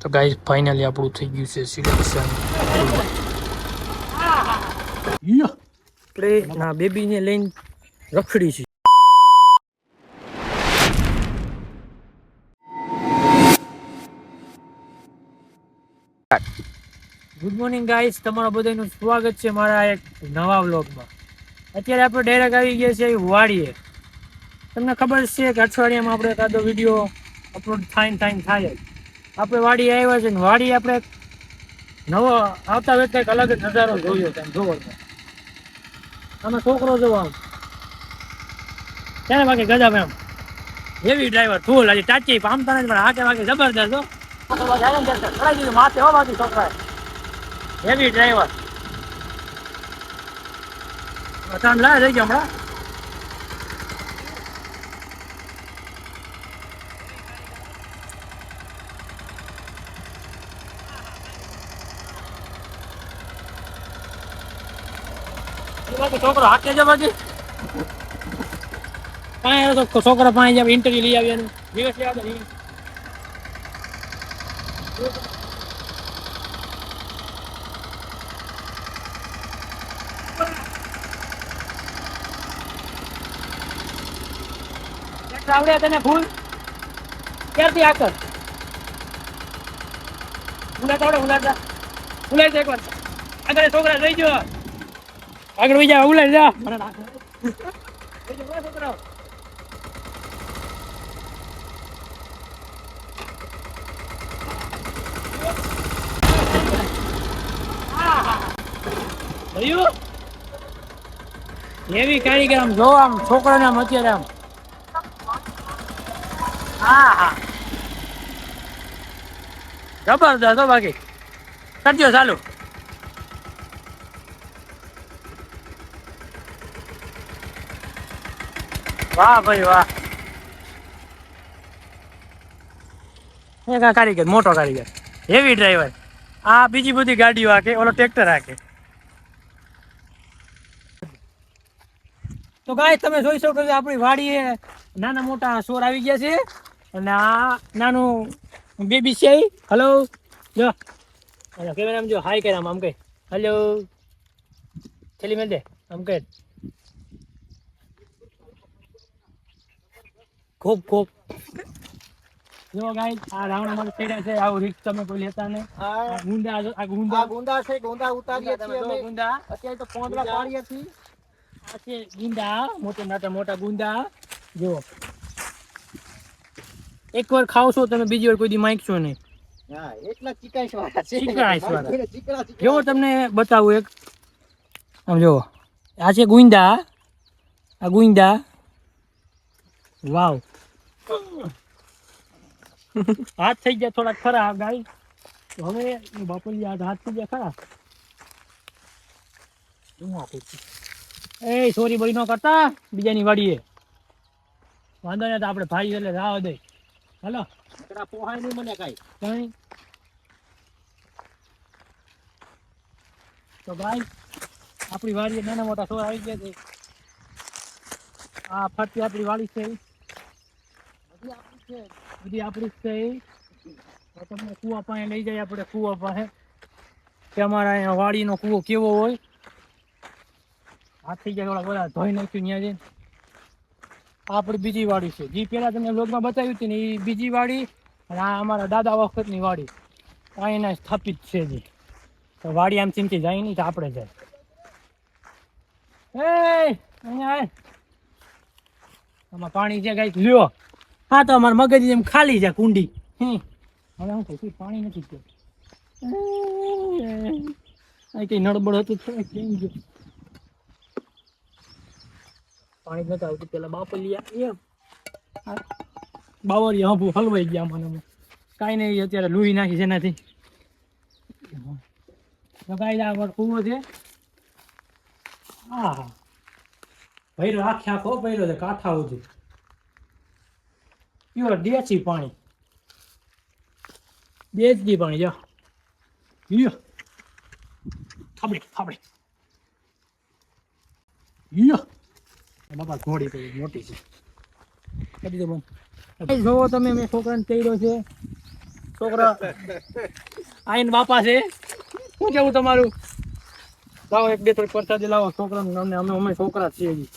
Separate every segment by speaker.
Speaker 1: તો guys finally આપણું થઈ ગયું છે સિલેક્શન. આપણે ના બેબીને લઈને રખડી છે. ગુડ મોર્નિંગ ગાઈસ, તમારા બધાનું સ્વાગત છે મારા એક નવા વ્લોગમાં. અત્યારે આપણે ડાયરેક્ટ આવી ગયા છે વાડીએ. તમને ખબર છે કે અઠવાડિયામાં આપણે કાદો વિડીયો અપલોડ થાય. આપણે વાડી આવ્યા છે ને વાડી આપણે નવો આવતા વેત કંઈક અલગ જ નજારો જોયો છે. જોવો તમે છોકરો જોવો આમ ત્યારે બાકી ગજબ એમ હેવી ડ્રાઈવર ફૂલ હજી ટાચી પામતા નથી પણ હાકે બાકી જબરદસ્ત હો માથે હો બાકી છોકરા હેવી ડ્રાઈવર તમે લાવે થઈ ગયો હમણાં છોકરો હાકે છે બાકી પાંચ તો છોકરા પાંચ જાય ઇન્ટરવ્યુ લઈ આવ્યા દિવસ લઈ આવ્યા આવડે તને ફૂલ ક્યારથી આગળ ઉલાડતા એક વાર આગળ છોકરા જઈ ગયો આગળ વઈ જા ઉલાડ જા છોકરા એવી કારીગર આમ જો આમ છોકરાને આમ અત્યારે આમ જબરદસ્ત હો બાકી કરજો ચાલુ વાહ ભાઈ વાહ એક કારીગર મોટો કારીગર હેવી ડ્રાઈવર આ બીજી બધી ગાડીઓ હાકે ઓલો ટ્રેક્ટર હાકે તો ગાય તમે જોઈ શકો છો આપણી વાડીએ નાના મોટા સોર આવી ગયા છે અને આ નાનું બેબી છે હલો જો કેમેરામાં જો હાય કરે આમ કઈ હલો છેલ્લી મેલ દે આમ કઈ ખૂબ ખૂબ જો ગાય આ રાવણ અમારે પડ્યા છે આવું રીત તમે કોઈ લેતા ને આ ગુંદા છે ગુંદા ઉતારીએ છીએ અમે ગુંદા અત્યારે તો પોંદડા પાડીએ છીએ આ છે ગુંદા મોટા ગુંદા જો એકવાર ખાવશો તમે બીજી વાર કોઈ દી માંગશો નહીં હા એટલા ચીકાઈશ વાળા જો તમને બતાવું એક આમ જો આ છે ગુંદા આ ગુંદા વાવ હાથ થઈ ગયા થોડા ખરાબ ગાય તો હવે બાપુજી હાથ થઈ ગયા ખરાબ એ સોરી બોલી ન કરતા બીજાની વાડીએ વાંધો નહીં તો આપણે ભાઈ એટલે રાહ દે હાલો પોહાય નહીં મને કઈ તો ભાઈ આપણી વાડીએ નાના મોટા સોર આવી ગયા છે આ ફરતી આપણી વાડી છે બધી આપણી છે તમને કુવા પાસે લઈ જાય આપણે કુવા પાસે કે અમારા અહીંયા વાડીનો કુવો કેવો હોય હાથ થઈ ગયા થોડા બધા ધોઈ નાખ્યું ત્યાં જઈને આપણી બીજી વાડી છે જે પેલા તમને લોગમાં બતાવ્યું હતું ને એ બીજી વાડી અને આ અમારા દાદા વખતની વાડી અહીંના સ્થાપિત છે જે તો વાડી આમ ચીમથી જાય નહીં તો આપણે જાય અહીંયા આમાં પાણી છે ગાય લ્યો હા તો અમારે મગજ એમ ખાલી છે કુંડી હવે હું કહું પાણી નથી ગયું કઈ નડબડ હતું થોડું કેમ ગયું પાણી નતા આવતું પેલા બાપલિયા બાવરિયા હંભું હલવાઈ ગયા મને કાંઈ નહીં અત્યારે લુહી નાખી છે એનાથી ગાય કુવો છે હા ભૈરો આખો ભૈરો છે કાંઠા સુધી પ્યોર દેશી પાણી દેશી પાણી જો થાબડી બાપા ઘોડી તો મોટી છે જોવો તમે મેં છોકરાને કર્યો છે છોકરા આઈન બાપા છે. શું કેવું તમારું? લાવો એક બે થોડી પ્રસાદી લાવો છોકરાને. અમે છોકરા છીએ હજી.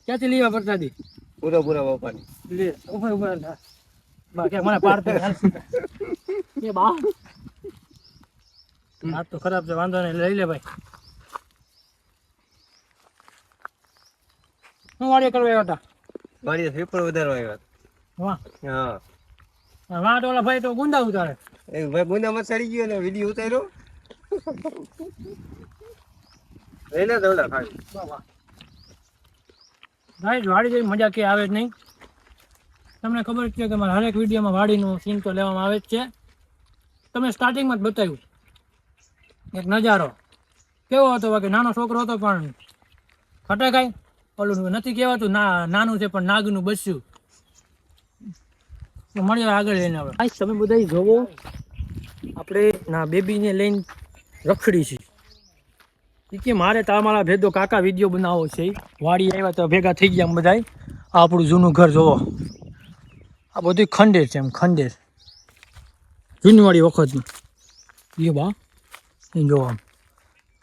Speaker 1: ક્યાંથી લેવા પ્રસાદી?
Speaker 2: પૂરા બાપાની.
Speaker 1: લે ઉભા બા કે મને પાડતો હાલસી એ બા આ તો ખરાબ છે. વાંધો નહીં, લઈ લે ભાઈ. શું વાડીએ કરવા આવ્યા હતા?
Speaker 2: વાડીએ પેપર વધારવા આવ્યા.
Speaker 1: વાહ
Speaker 2: હા
Speaker 1: વાટ ઓલા ભાઈ તો ગુંદા ઉતારે.
Speaker 2: એ ભાઈ ગુંદામાં ચડી ગયો ને વિડીયો ઉતાર્યો. એને દોડા ખાઈ.
Speaker 1: ભાઈ વાડી જેવી મજા કે આવે જ નહીં. તમને ખબર છે કે મારા હરેક વિડીયોમાં વાડીનું સીન તો લેવામાં આવે જ છે. તમે સ્ટાર્ટિંગમાં જ બતાવ્યું એક નજારો કેવો હતો. કે નાનો છોકરો હતો પણ ખટેકાય ઓલું નથી કહેવાતું નાનું છે પણ નાગનું બસ્યું. મળ્યો આગળ લઈને હવે તમે બધા જોવો આપણે ના બેબીને લઈને રખડી છે કે મારે તમારા ભેદો કાકા વિડીયો બનાવવો છે. વાડી આવ્યા તો ભેગા થઈ ગયા બધા. આ આપણું જૂનું ઘર જોવો. આ બધું ખંડેર છે. એમ ખંડેર જૂનવાડી વખતનું. એ બા એ જોવા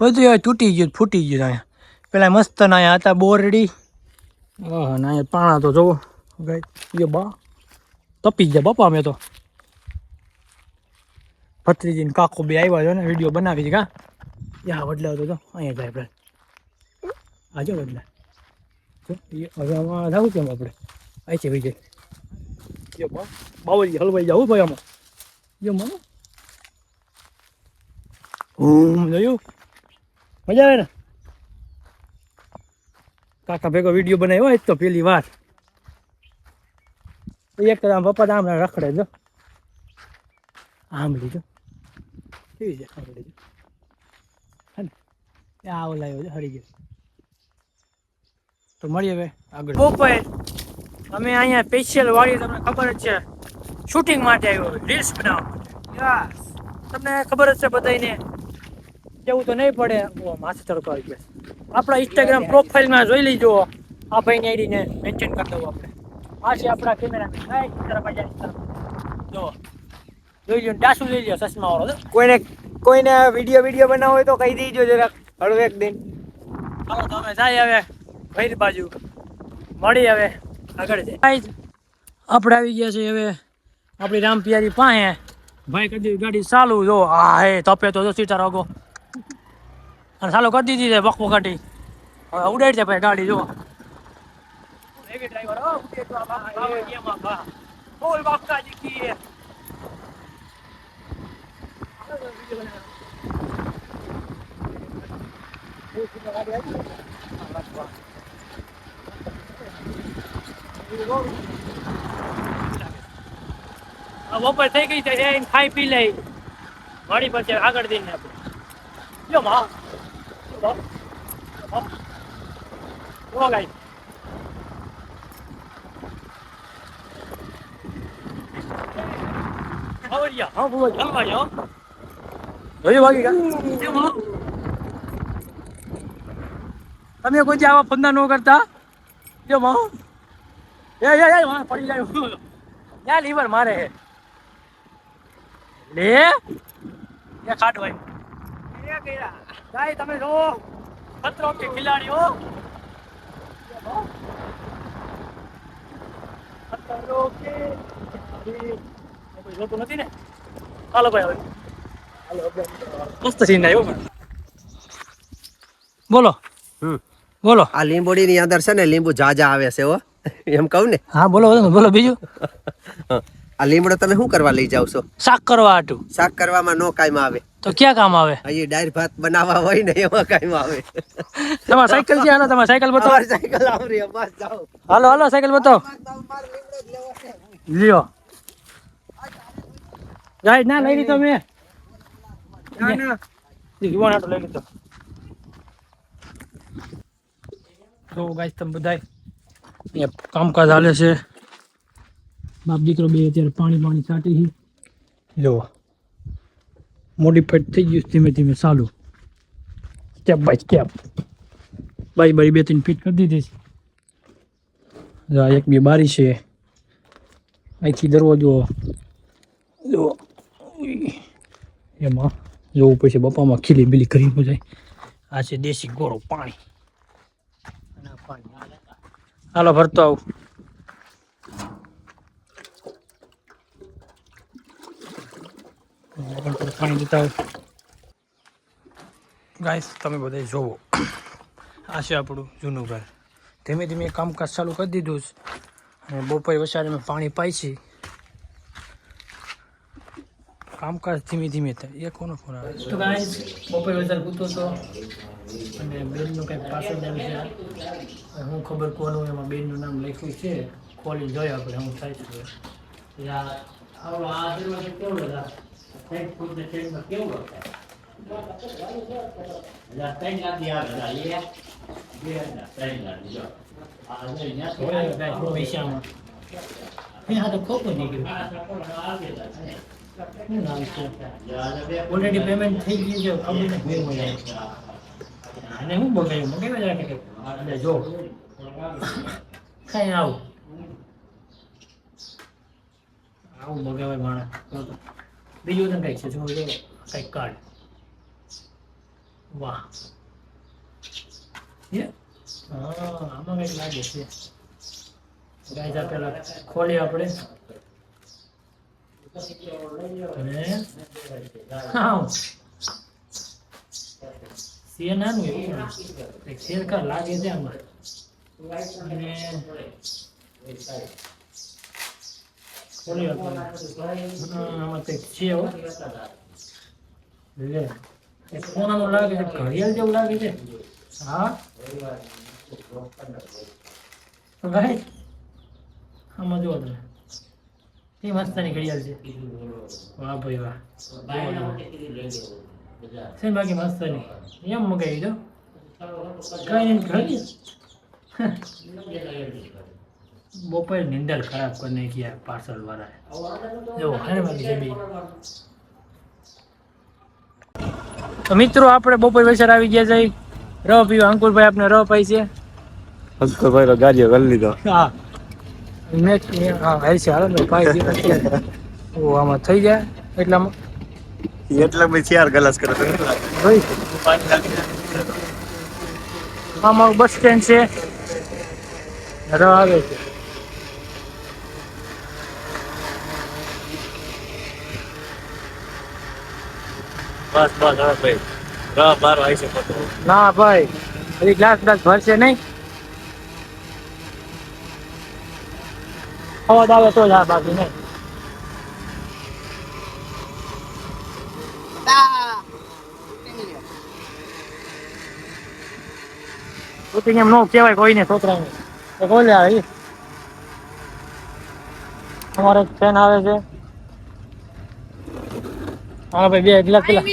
Speaker 1: બધું હવે તૂટી ગયું ફૂટી ગયું. અહીંયા પેલા મસ્ત ના અહીંયા હતા બોરડી. હા ના અહીંયા પાણા તો જોવો એ બા તપી ગયા બાપા. અમે તો ભત્રીજીને કાકો બે આવ્યા છે ને વિડીયો બનાવી છે. કા યા બદલાવતો તો અહીંયા જાય આપણે. આજો બદલા હવે આમાં જવું કેમ આપણે અહીં છે ભાઈ જાય બાવળી હલવાઈ જાવ ભાઈ આમાં. જો મને જોયું મજા આવે ને. કાકા ભેગો વિડીયો બનાવ્યો હોય તો પેલી વાર એક તો આમ પપ્પા આમ રખડે જો આમ લીધો કેવી છે આંબળી હે ને આવો લાવ્યો છે હરી ગયો. તો મળીએ હવે આગળ. બપોરે અમે અહીંયા સ્પેશિયલ વાળી તમને ખબર જ છે શૂટિંગ માટે આવ્યો રીલ્સ બનાવવા. તમને ખબર જ છે બધાને કેવું તો નહીં પડે. માથે તડકો આવી ગયો. આપણા ઇન્સ્ટાગ્રામ પ્રોફાઇલમાં જોઈ લીજો. આ ભાઈની આઈડીને મેન્શન કરી દઉં આપણે. આ છે આપણા કેમેરા જો જોઈ લો. ડાસુ લઈ લો ચશ્મા વાળો.
Speaker 2: કોઈને વિડીયો બનાવવો હોય તો કહી દેજો જરાક હળવે એક દિન.
Speaker 1: હાલો તો અમે જાય હવે ભૈર બાજુ મળી હવે આગળ છે. આપણે આવી ગયા છે હવે આપણી રામપિયારી પાસે. ભાઈ કદી ગાડી ચાલુ જો હા હે તપે તો સીટા રોગો અને ચાલુ કરી દીધી છે બકવો કાઢી. હવે ઉડાડ છે ભાઈ ગાડી જો હેવી ડ્રાઈવર હો ઉડે તો આ એમાં બા બોલ બાપકાજી કી બપોર થઈ ગઈ છે ખાઈ પી લઈ વાડી પછી આગળ દઈને આપણે જો માં ગાઈ આવડિયા હા બોલ ચાલવા જો જોઈ વાગી ગયા. તમે કોઈ આવા ફંદા ન કરતા જો માં એ પડી જાય ક્યાં લીવર મારે લે એ કાઢ ભાઈ તમે જો ખતરો કે ખિલાડી હો. જોતું નથી ને. હાલો ભાઈ હવે મસ્ત સીન આવ્યો. બોલો બોલો.
Speaker 2: આ લીંબોડી ની અંદર છે ને લીંબુ જાજા આવે છે હો એમ કહું ને.
Speaker 1: હા બોલો બોલો બીજું.
Speaker 2: આ લીમડો તમે શું કરવા લઈ જાવ છો?
Speaker 1: શાક કરવા હાટું.
Speaker 2: શાક કરવામાં નો કામ આવે
Speaker 1: તો ક્યાં કામ આવે?
Speaker 2: અહીં ડાયર ભાત બનાવવા હોય ને એમાં કામ આવે.
Speaker 1: તમારી સાયકલ છે? હાલો તમારી સાયકલ બતાવો.
Speaker 2: સાયકલ આવરી બસ જાઓ.
Speaker 1: હાલો હાલો સાયકલ બતાવો. લ્યો ગાઈડ ના લઈ લીધો મેં. ના યુવાન આટો લઈ લીધો. તો ગાઈસ તમે બધાય અહીંયા કામકાજ હાલે છે. બાપ દીકરો બે અત્યારે પાણી છાંટી છે. જો મોડિફાઈડ થઈ ગયું ધીમે ધીમે ચાલુ સ્ટેપ બાય સ્ટેપ. બારી 2-3 ફીટ કરી દીધી છે. એક બે બારી છે. અહીંથી દરવાજો જો એમાં જોવું પડશે બપામાં ખીલી બીલી કરી ન જાય. આ છે દેશી ગોળો પાણી અને આ પાણી. હાલો ભરતો આવું. પાણી દેતા આવું. ગાઈસ તમે બધા જોવો, આ છે આપણું જૂનું ઘર. ધીમે ધીમે કામકાજ ચાલુ કરી દીધું છે અને બપોરે વસાડીમાં પાણી પાય છે. કામકાજ ધીમે ધીમે થાય. એ કોનો ફોન આવે? તો ગાઈસ બપોરે વસાડ પૂછતો હતો અને બેનનું કંઈક પાછળ નામ છે. હું ખબર કોનું એમાં બેનનું નામ લખ્યું છે. ખોલી જોયા આપણે હું થાય છે. આવડો આ દરવાજો કેવડો હતા? કંઈક ખુદને ટ્રેનમાં કેવડો હતા? ઓલરેડી પેમેન્ટ થઈ ગયું છે. ખબર નથી અને હું બગાડ્યું મગાવ્યા રાખે એટલે જો કઈ આવું મગાવે માણસ. બીજું તો કઈક છે જો કઈક કાર્ડ. વાહ આમાં કઈક લાગે છે. ગાઈસ આ પેલા ખોલી આપણે અને શેર નાનું એવું શેર કા લાગે છે આમાં. અને ખોલી આપણે આમાં કંઈક છે લે સોનાનું લાગે છે. ઘડિયાળ જેવું લાગે છે. હા ભાઈ આમાં જો તમે એ મસ્તની ઘડિયાળ છે. વાહ ભાઈ વાહ છે બાકી મસ્તની એમ મગાવી દો કઈ નહીં ઘડી. બપોરે નિંદર ખરાબ કરી નાખી યાર પાર્સલ વાળા. જો ખાને બાકી છે બી. તો મિત્રો આપણે બપોર વૈસર આવી ગયા છે. રહ પીવા અંકુરભાઈ આપણે રહ પાઈ છે.
Speaker 2: અંકુરભાઈ ગાડીઓ કરી લીધો.
Speaker 1: હા મેચ હા હાલ છે. હાલો ને પાઈ દીધા. ઓ આમાં થઈ જાય એટલામાં
Speaker 2: બી 4 ગ્લાસ કરે તો
Speaker 1: આમાં બસ સ્ટેન્ડ છે. રહ આવે છે.
Speaker 2: બસ બસ હવે ભાઈ રહ બાર આવી છે.
Speaker 1: ના ભાઈ હજી ગ્લાસ ભરશે નહીં. અવાજ આવે તો જ આ બાકી નહીં. શૂટિંગ એમ નો કહેવાય કોઈને છોકરાને. તો બોલે આવે અમારે ફેન આવે છે. હા ભાઈ બે ગ્લાસ પેલા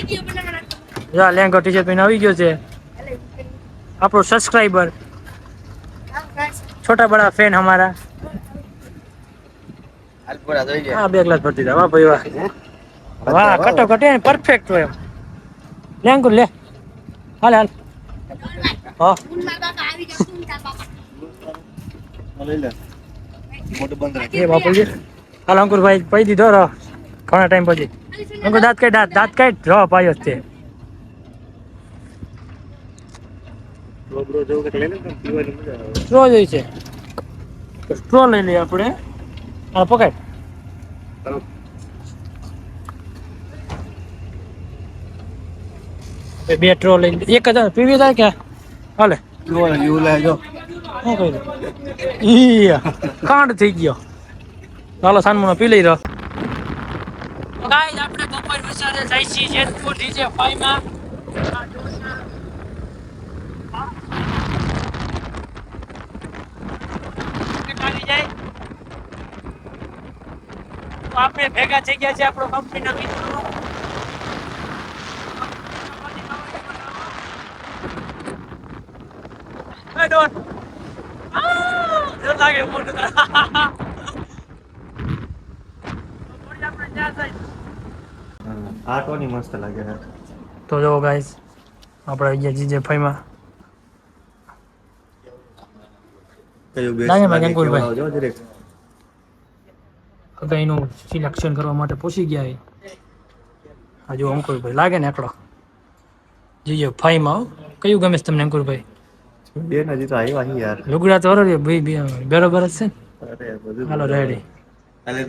Speaker 1: જા લેંગો ટી-શર્ટ પહેરીને આવી ગયો છે આપણો સબસ્ક્રાઇબર. छोटा बड़ा फैन हमारा. हाँ 2 ग्लास भर दीधा. वाह भाई वाह वाह कटो कटे परफेक्ट हो एम. ले अंकुर ले हाल हाल. हाँ ये बापू जी हाल अंकुर भाई पी दीधो रो घणा टाइम પછી. અંકુર દાંત કાઢ રો પાયો છે. સ્ટ્રો જોઈ છે. સ્ટ્રો લઈ લઈએ આપણે. હા પકડ. બે ટ્રો લઈ એક જ પીવી જાય કે હાલે કાંડ થઈ ગયો. ચાલો સાનમુનો પી લઈ રહ્યો. ગાઈસ આપણે બપોર વસાડે જાય છે જેતપુર DJ 5 માં. આપણે ભેગા થઈ ગયા છે આપણો કંપનીના મિત્રો. એ ડોન લાગે મોટું
Speaker 2: આ કોની મસ્ત લાગે છે.
Speaker 1: તો જો ગાઈસ આપણે આવી ગયા જીજે ફાઈમાં.
Speaker 2: કયું બેસ
Speaker 1: લાગે
Speaker 2: લાગે
Speaker 1: અંકુરભાઈ.
Speaker 2: કેવડાવજો ડાયરેક્ટ.
Speaker 1: હગાઈનું સિલેક્શન કરવા માટે પૂછી ગયા છે. આ જો અંકુરભાઈ લાગે ને એકડો જીજો ફાઈમાં કયું ગમે છે તમને અંકુરભાઈ?
Speaker 2: બે નજી તો આવ્યા અહીં યાર.
Speaker 1: લુગડા તો ભાઈ બરોબર જ છે ને?
Speaker 2: અરે બધું
Speaker 1: હાલો રેડી.
Speaker 2: અરે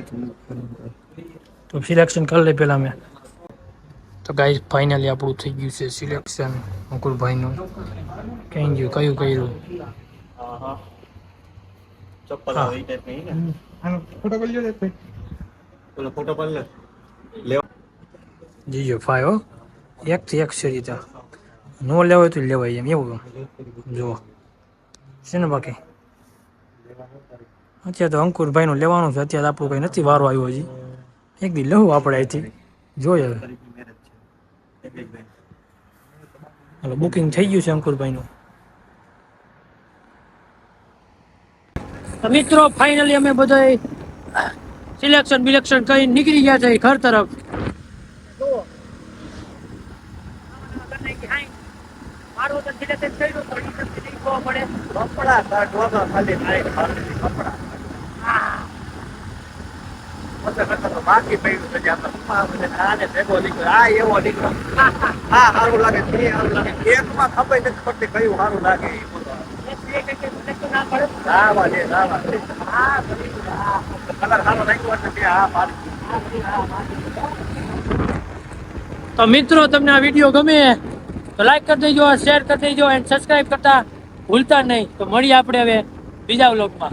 Speaker 1: તો સિલેક્શન કરી લે પેલા મેં. તો ગાઈસ ફાઇનલી આપણું થઈ ગયું છે સિલેક્શન અંકુરભાઈનું. કઈ ગયું કયું કર્યું?
Speaker 2: ચપ્પલ
Speaker 1: હા.
Speaker 2: આવે એ ટાઈપ નહીં ને. આનો ફોટો કરી લ્યો ને. ઓલો ફોટો પાડ લે. લેવા
Speaker 1: જીજો ફાઈ હો એકથી એક છે રીતે નો લેવાય તો લેવાય એમ એવું જુઓ છે ને બાકી અત્યારે તો અંકુરભાઈનું લેવાનું છે. અત્યારે આપણું કંઈ નથી વારો આવ્યો હજી. એક દી લઉં આપણે અહીંથી જોઈએ હવે. હાલો બુકિંગ થઈ ગયું છે અંકુરભાઈનું. તો મિત્રો ફાઇનલી અમે બધા સિલેક્શન બિલેક્શન કરી નીકળી ગયા છે ઘર તરફ. મારું તો સિલેક્શન કર્યું પણ ઈ નથી નહીં ખબર પડે.
Speaker 2: કપડા કાઢવા ખાલી નાઈ કપડા. બાકી પડ્યું છે જે આપણે આને ભેગો નીકળ્યો. આ એવો નીકળ્યો. આ સારું લાગે તે સારું લાગે. એકમાં ખબર નથી પડતી કયું સારું લાગે એ બોલો.
Speaker 1: ના પડે.
Speaker 2: રાવા દે રાવા દે. કલર સારો નાખ્યો એટલે તે આ પાડી.
Speaker 1: તો મિત્રો તમને આ વિડીયો ગમે તો લાઈક કરી દેજો, શેર કરી દેજો અને સબસ્ક્રાઇબ કરતા ભૂલતા નહીં. તો મળીએ આપણે હવે બીજા વ્લોગમાં.